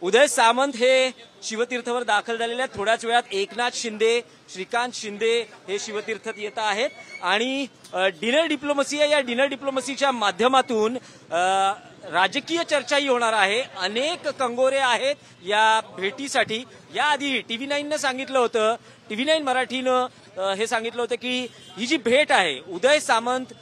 उदय सामंत हे शिवतीर्थवर दाखल झालेले आहेत। थोड्याच वेळात एकनाथ शिंदे, श्रीकांत शिंदे हे शिवतीर्थात येत आहेत आणि डिनर डिप्लोमसी या डिनर डिप्लोमसीच्या माध्यमातून राजकीय चर्चाही होणार आहे। अनेक कंगोरे आहेत या भेटीसाठी। याआधी TV9 ने सांगितलं होतं, TV9 मराठीनं हे सांगितलं होतं की ही जी भेट आहे उदय सामंत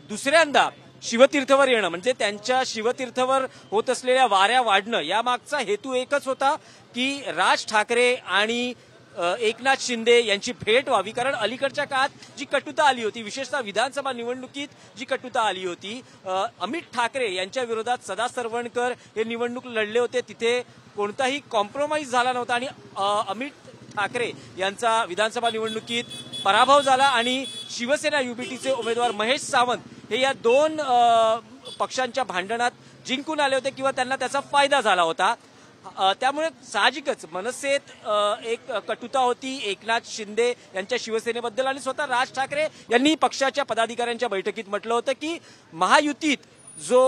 दुसऱ्यांदा शिवतीर्थवर येणं म्हणजे त्यांच्या शिवतीर्थवर होत असलेल्या वाऱ्या वाढणं यामागचा हेतू एकच होता की राज ठाकरे आणि एकनाथ शिंदे यांची भेट व्हावी। कारण अलीकडच्या काळात जी कटुता आली होती, विशेषतः विधानसभा निवडणुकीत जी कटुता आली होती, अमित ठाकरे यांच्या विरोधात सदा सरवणकर हे निवडणूक लढले होते, तिथे कोणताही कॉम्प्रोमाइज झाला नव्हता आणि अमित ठाकरे यांचा विधानसभा निवडणुकीत पराभव झाला आणि शिवसेना युबीटीचे उमेदवार महेश सावंत हे या दोन पक्षांच्या भांडणात जिंकून आले होते किंवा त्यांना त्याचा फायदा झाला होता। त्यामुळे साहजिकच मनसेत एक कटुता होती एकनाथ शिंदे यांच्या शिवसेनेबद्दल आणि स्वतः राज ठाकरे यांनी पक्षाच्या पदाधिकाऱ्यांच्या बैठकीत म्हटलं होतं की महायुतीत जो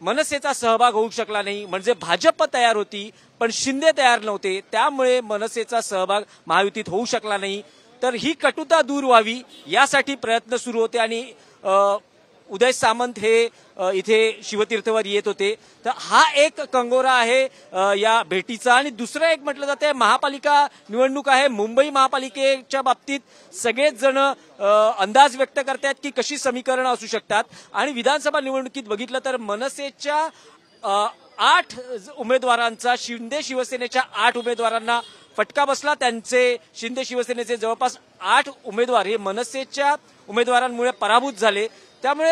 मनसेचा सहभाग होऊ शकला नाही म्हणजे भाजप तयार होती पण शिंदे तयार नव्हते, त्यामुळे मनसेचा सहभाग महायुतीत होऊ शकला नाही। तर ही कटुता दूर व्हावी यासाठी प्रयत्न सुरू होते आणि उदय सामंत हे इथे शिवतीर्थवर येत होते। तर हा एक कंगोरा आहे या भेटीचा। आणि दुसरं एक म्हटलं जाते महापालिका निवडणूक आहे। मुंबई महापालिकेच्या बाबतीत सगळेच जण अंदाज व्यक्त करतात की कशी समीकरणं असू शकतात आणि विधानसभा निवडणुकीत बघितलं तर मनसेच्या 8 उमेदवारांचा शिंदे शिवसेनेच्या 8 उमेदवारांना फटका बसला। त्यांचे शिंदे शिवसेनेचे जवळपास 8 उमेदवार हे मनसेच्या उमेदवारांमुळे पराभूत झाले। त्यामुळे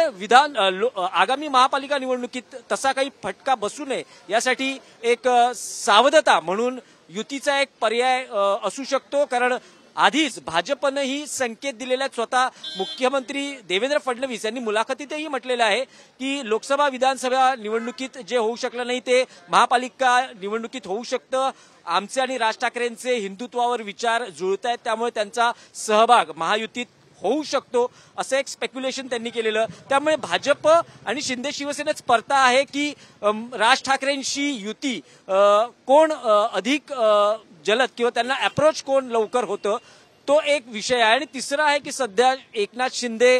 आगामी महापालिका निवडणुकीत तसा काही फटका बसू नये यासाठी एक सावधता म्हणून युतीचा एक पर्याय असू शकतो। कारण आधीच भाजपनेही संकेत दिलेले आहेत। स्वतः मुख्यमंत्री देवेंद्र फडणवीस यांनी मुलाखतीतही म्हटलेलं आहे की लोकसभा विधानसभा निवडणुकीत जे होऊ शकलं नाही ते महापालिका निवडणुकीत होऊ शकतं। आमचे आणि राज ठाकरेंचे हिंदुत्वावर विचार जुळत आहेत, त्यामुळे त्यांचा सहभाग महायुतीत होऊ शकतो असं एक स्पेक्युलेशन त्यांनी केलेलं। त्यामुळे भाजप आणि शिंदे शिवसेनेच स्पर्धा आहे की राज ठाकरेंशी युती कोण अधिक जलद किंवा त्यांना अप्रोच कोण लवकर होतं तो एक विषय आहे। आणि तिसरा आहे की सध्या एकनाथ शिंदे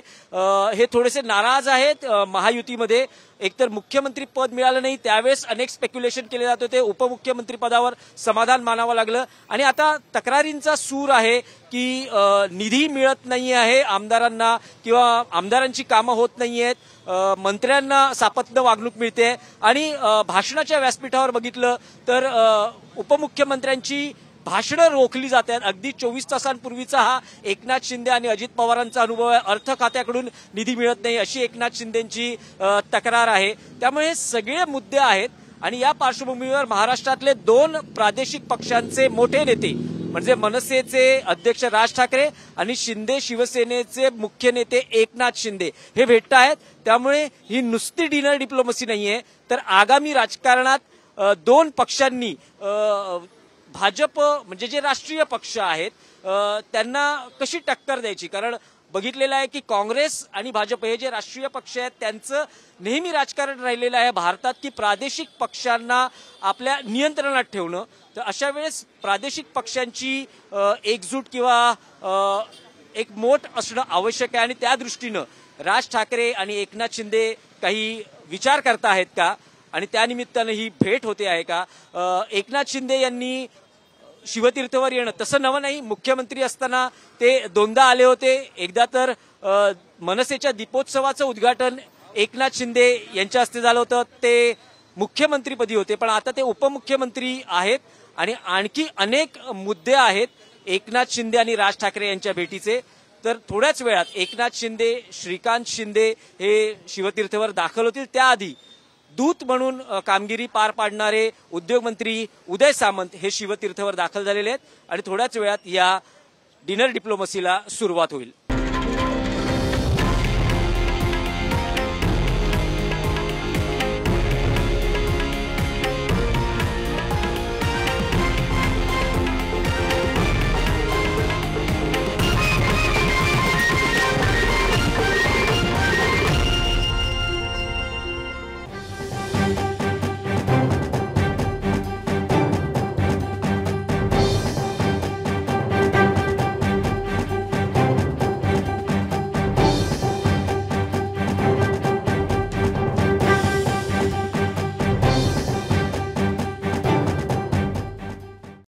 हे थोडेसे नाराज आहेत महायुतीमध्ये। एकतर मुख्यमंत्री पद मिळालं नाही, त्यावेळेस अनेक स्पेक्युलेशन केले जात होते, उपमुख्यमंत्री पदावर समाधान मानावं लागलं आणि आता तक्रारींचा सूर आहे की निधी मिळत नाही आहे आमदारांना किंवा आमदारांची कामं होत नाहीयेत, मंत्र्यांना सापत्न वागणूक मिळते आणि भाषणाच्या व्यासपीठावर बघितलं तर उपमुख्यमंत्र्यांची भाषणं रोखली जातात। अगदी 24 तासांपूर्वीचा हा एकनाथ शिंदे आणि अजित पवारांचा अनुभव आहे। अर्थ खात्याकडून निधी मिळत नाही अशी एकनाथ शिंदेंची तक्रार आहे। त्यामुळे हे सगळे मुद्दे आहेत आणि या पार्श्वभूमीवर महाराष्ट्रातले 2 प्रादेशिक पक्षांचे मोठे नेते म्हणजे मनसेचे अध्यक्ष राज ठाकरे आणि शिंदे शिवसेनेचे मुख्य नेते एकनाथ शिंदे हे भेटत आहेत। त्यामुळे ही नुसती डिनर डिप्लोमसी नाहीये तर आगामी राजकारणात 2 पक्षांनी भाजप म्हणजे जे राष्ट्रीय पक्ष आहेत त्यांना कशी टक्कर द्यायची। कारण बघितलेलं आहे की काँग्रेस आणि भाजप हे जे राष्ट्रीय पक्ष आहेत त्यांचं नेहमी राजकारण राहिलेलं आहे भारतात की प्रादेशिक पक्षांना आपल्या नियंत्रणात ठेवणं। तर अशा वेळेस प्रादेशिक पक्षांची एकजूट किंवा एक मोठ असणं आवश्यक आहे आणि त्या दृष्टीनं राज ठाकरे आणि एकनाथ शिंदे काही विचार करता आहेत का आणि त्यानिमित्तानं ही भेट होते आहे का। एकनाथ शिंदे यांनी शिवतीर्थवर येणं तसं नवं नाही, मुख्यमंत्री असताना ते 2दा आले होते। एकदा तर मनसेच्या दीपोत्सवाचं उद्घाटन एकनाथ शिंदे यांच्या हस्ते झालं होतं, ते मुख्यमंत्रीपदी होते, पण आता ते उपमुख्यमंत्री आहेत आणि आणखी अनेक मुद्दे आहेत एकनाथ शिंदे आणि राज ठाकरे यांच्या भेटीचे। तर थोड्याच वेळात एकनाथ शिंदे, श्रीकांत शिंदे हे शिवतीर्थवर दाखल होतील। त्याआधी दूत म्हणून कामगिरी पार पाडणारे उद्योगमंत्री उदय सामंत हे शिवतीर्थवर दाखल झालेले आहेत आणि थोड्याच वेळात या डिनर डिप्लोमसीला सुरुवात होईल।